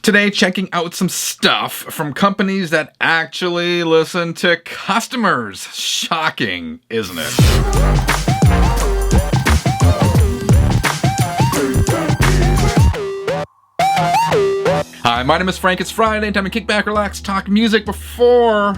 Today, checking out some stuff from companies that actually listen to customers. Shocking, isn't it? Hi, my name is Frank. It's Friday. Time to kick back, relax, talk music. Before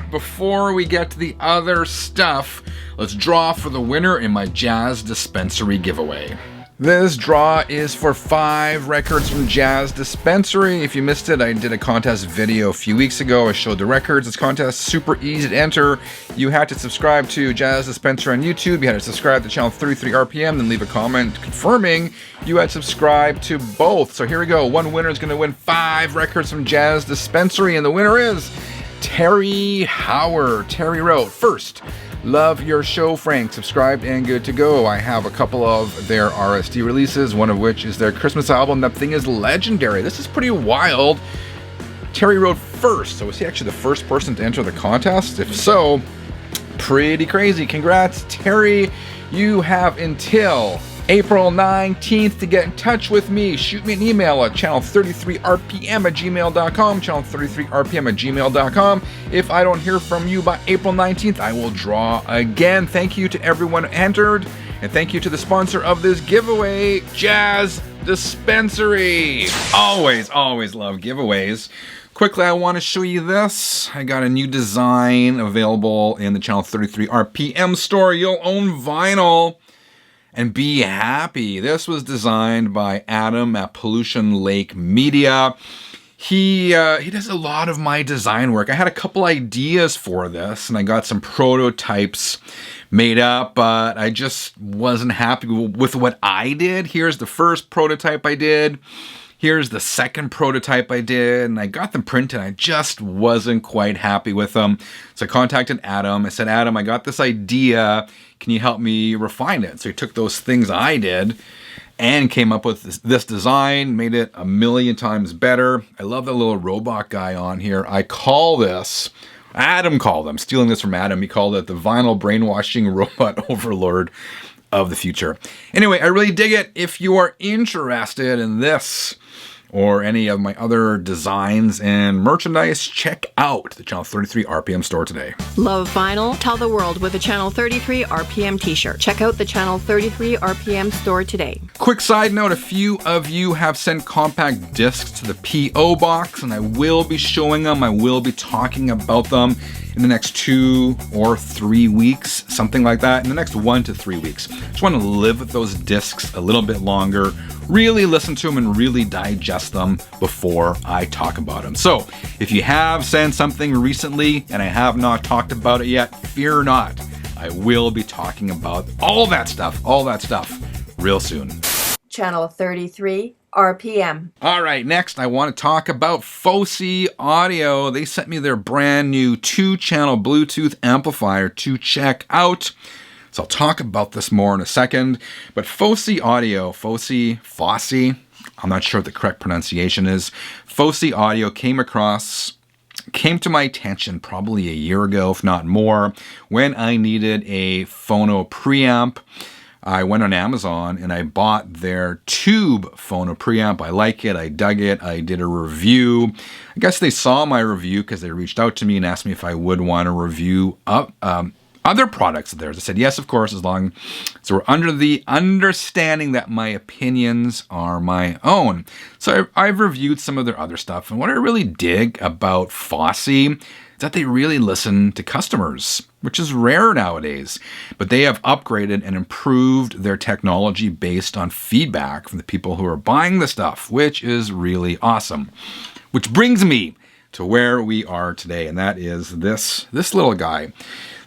we get to the other stuff, let's draw for the winner in my Jazz Dispensary giveaway. This draw is for 5 records from Jazz Dispensary. If you missed it, I did a contest video a few weeks ago. I showed the records. This contest is super easy to enter. You had to subscribe to Jazz Dispensary on YouTube. You had to subscribe to channel 33 RPM, then leave a comment confirming you had subscribed to both. So here we go. One winner is going to win 5 records from Jazz Dispensary, and the winner is Terry Howard. Terry wrote, "First, love your show, Frank. Subscribed and good to go. I have a couple of their RSD releases, one of which is their Christmas album. That thing is legendary." This is pretty wild. Terry wrote first. So was he actually the first person to enter the contest? If so, pretty crazy. Congrats, Terry. You have until April 19th to get in touch with me. Shoot me an email at channel33rpm@gmail.com, channel33rpm@gmail.com. If I don't hear from you by April 19th, I will draw again. Thank you to everyone who entered, and thank you to the sponsor of this giveaway, Jazz Dispensary. Always love giveaways. Quickly, I want to show you this. I got a new design available in the Channel 33 RPM store. You'll own vinyl and be happy. This was designed by Adam at Pollution Lake Media. He does a lot of my design work. I had a couple ideas for this, and I got some prototypes made up, but I just wasn't happy with what I did. Here's the first prototype I did. Here's the second prototype I did, and I got them printed. I just wasn't quite happy with them. So I contacted Adam. I said, "Adam, I got this idea. Can you help me refine it?" So he took those things I did and came up with this design, made it a million times better. I love the little robot guy on here. I call this, Adam called, I'm stealing this from Adam. He called it the vinyl brainwashing robot overlord of the future. Anyway, I really dig it. If you are interested in this or any of my other designs and merchandise, check out the Channel 33 RPM store today. Love vinyl? Tell the world with a Channel 33 RPM t-shirt. Check out the Channel 33 RPM store today. Quick side note, a few of you have sent compact discs to the P.O. box, and I will be showing them. I will be talking about them in the next 2 or 3 weeks, something like that, in the next 1 to 3 weeks. Just want to live with those discs a little bit longer, really listen to them and really digest them before I talk about them. So if you have sent something recently and I have not talked about it yet, fear not. I will be talking about all that stuff real soon. Channel 33 RPM. All right, next I want to talk about Fosi Audio. They sent me their brand new 2-channel Bluetooth amplifier to check out. So I'll talk about this more in a second. But Fosi Audio, Fosi, I'm not sure what the correct pronunciation is. Fosi Audio came to my attention probably a year ago, if not more, when I needed a phono preamp. I went on Amazon and I bought their tube phono preamp. I like it. I dug it. I did a review. I guess they saw my review because they reached out to me and asked me if I would want to review other products of theirs. I said yes, of course, as long as we're under the understanding that my opinions are my own. So I've reviewed some of their other stuff, and what I really dig about Fosi is that they really listen to customers, which is rare nowadays. But they have upgraded and improved their technology based on feedback from the people who are buying the stuff, which is really awesome. Which brings me to where we are today, and that is this little guy.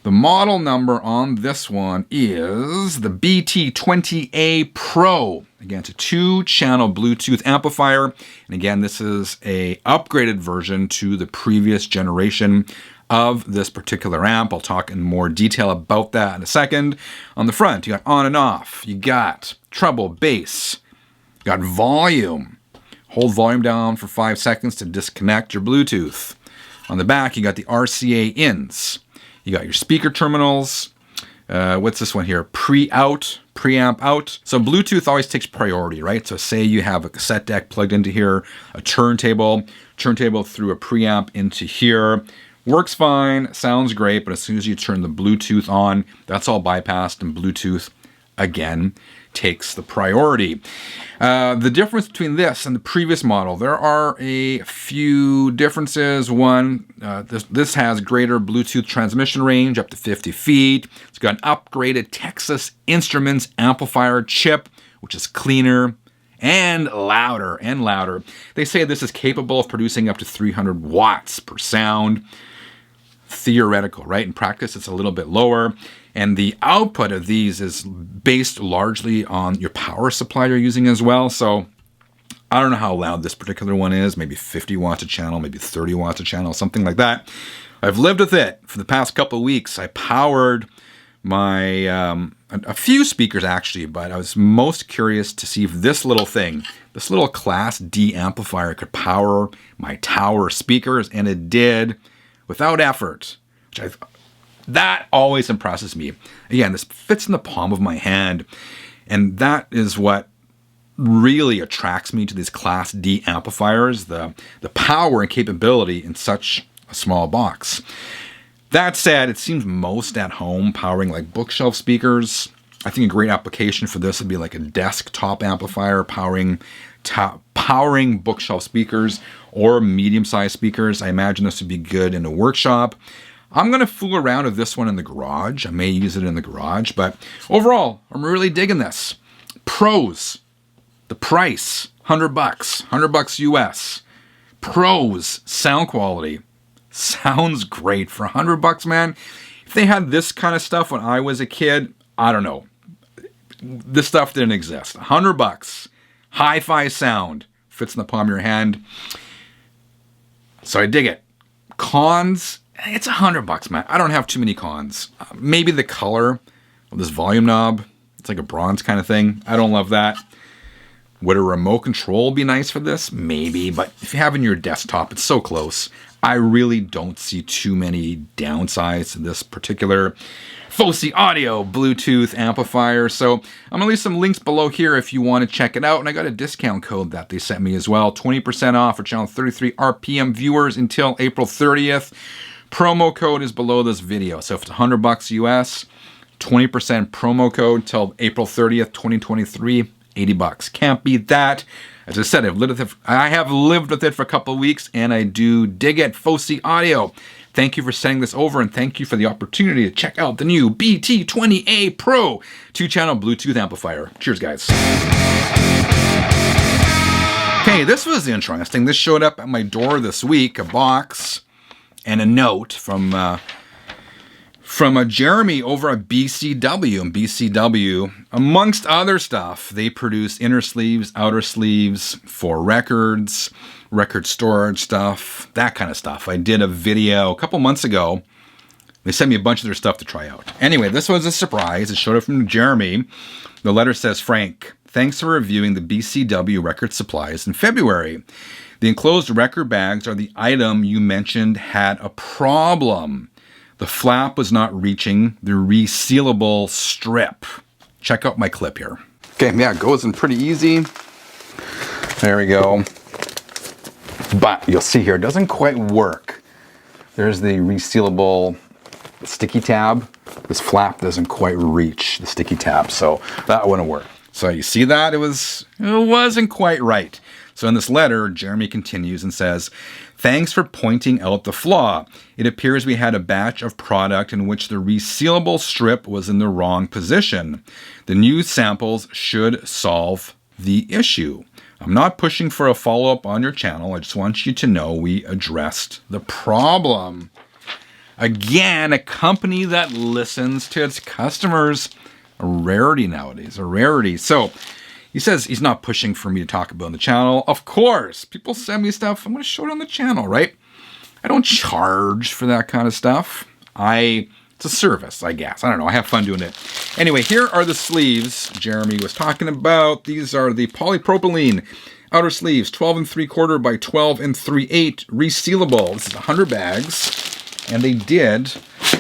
The model number on this one is the BT20A Pro. Again, it's a 2-channel Bluetooth amplifier. And again, this is a upgraded version to the previous generation of this particular amp. I'll talk in more detail about that in a second. On the front, you got on and off. You got treble, bass. You got volume. Hold volume down for 5 seconds to disconnect your Bluetooth. On the back, you got the RCA ins. You got your speaker terminals, What's this one here? Preamp out. So Bluetooth always takes priority, right? So say you have a cassette deck plugged into here, a turntable through a preamp into here. Works fine, sounds great, but as soon as you turn the Bluetooth on, that's all bypassed, and Bluetooth, again, takes the priority. The difference between this and the previous model, there are a few differences. One, this has greater Bluetooth transmission range, up to 50 feet. It's got an upgraded Texas Instruments amplifier chip, which is cleaner and louder. They say this is capable of producing up to 300 watts per sound. Theoretical, right? In practice, it's a little bit lower. And the output of these is based largely on your power supply you're using as well. So I don't know how loud this particular one is, maybe 50 watts a channel, maybe 30 watts a channel, something like that. I've lived with it for the past couple of weeks. I powered my, a few speakers actually, but I was most curious to see if this little thing, this little Class D amplifier could power my tower speakers, and it did without effort, which that always impresses me. Again, this fits in the palm of my hand, and that is what really attracts me to these Class D amplifiers, the power and capability in such a small box. That said, it seems most at home powering like bookshelf speakers. I think a great application for this would be like a desktop amplifier powering bookshelf speakers or medium-sized speakers. I imagine this would be good in a workshop. I'm going to fool around with this one in the garage. I may use it in the garage, but overall, I'm really digging this. Pros, the price, $100 US. Pros, sound quality. Sounds great for $100, man. If they had this kind of stuff when I was a kid, I don't know. This stuff didn't exist. $100, hi-fi sound, fits in the palm of your hand. So I dig it. Cons, it's $100, man. I don't have too many cons. Maybe the color of this volume knob. It's like a bronze kind of thing. I don't love that. Would a remote control be nice for this? Maybe, but if you have it in your desktop, it's so close. I really don't see too many downsides to this particular Fosi Audio Bluetooth amplifier. So I'm going to leave some links below here if you want to check it out. And I got a discount code that they sent me as well. 20% off for channel 33 RPM viewers until April 30th. Promo code is below this video. So if it's $100 US, 20% promo code till April 30th, 2023, $80. Can't beat that. As I said, I have lived with it for a couple of weeks, and I do dig it. Fosi Audio, thank you for sending this over, and thank you for the opportunity to check out the new BT20A Pro 2-channel Bluetooth amplifier. Cheers, guys. Okay, this was interesting. This showed up at my door this week, a box and a note from a Jeremy over at BCW. And BCW, amongst other stuff, they produce inner sleeves, outer sleeves for records, record storage stuff, that kind of stuff. I did a video a couple months ago. They sent me a bunch of their stuff to try out. Anyway, this was a surprise. It showed up from Jeremy. The letter says, Frank, thanks for reviewing the BCW record supplies in February. The enclosed record bags are the item you mentioned had a problem. The flap was not reaching the resealable strip. Check out my clip here. Okay, yeah, it goes in pretty easy. There we go. But you'll see here, it doesn't quite work. There's the resealable sticky tab. This flap doesn't quite reach the sticky tab, so that wouldn't work. So you see that? It wasn't quite right. So in this letter, Jeremy continues and says, thanks for pointing out the flaw. It appears we had a batch of product in which the resealable strip was in the wrong position. The new samples should solve the issue. I'm not pushing for a follow-up on your channel. I just want you to know we addressed the problem. Again, a company that listens to its customers. A rarity nowadays, a rarity. So he says he's not pushing for me to talk about on the channel. Of course, people send me stuff. I'm going to show it on the channel, right? I don't charge for that kind of stuff. It's a service, I guess. I don't know. I have fun doing it. Anyway, here are the sleeves Jeremy was talking about. These are the polypropylene outer sleeves, 12 3/4 by 12 3/8 resealable. This is 100 bags, and they did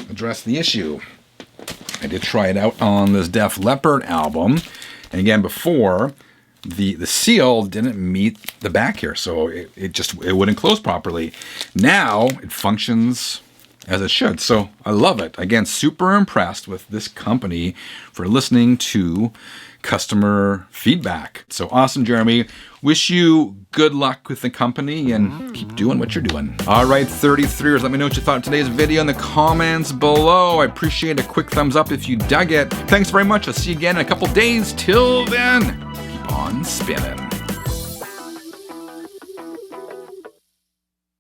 address the issue. I did try it out on this Def Leppard album. And again, before, the seal didn't meet the back here, so it wouldn't close properly. Now it functions as it should, so I love it. Again, super impressed with this company for listening to customer feedback. So awesome, Jeremy. Wish you good luck with the company and keep doing what you're doing. All right, 33ers, let me know what you thought of today's video in the comments below. I appreciate a quick thumbs up if you dug it. Thanks very much. I'll see you again in a couple days. Till then, keep on spinning.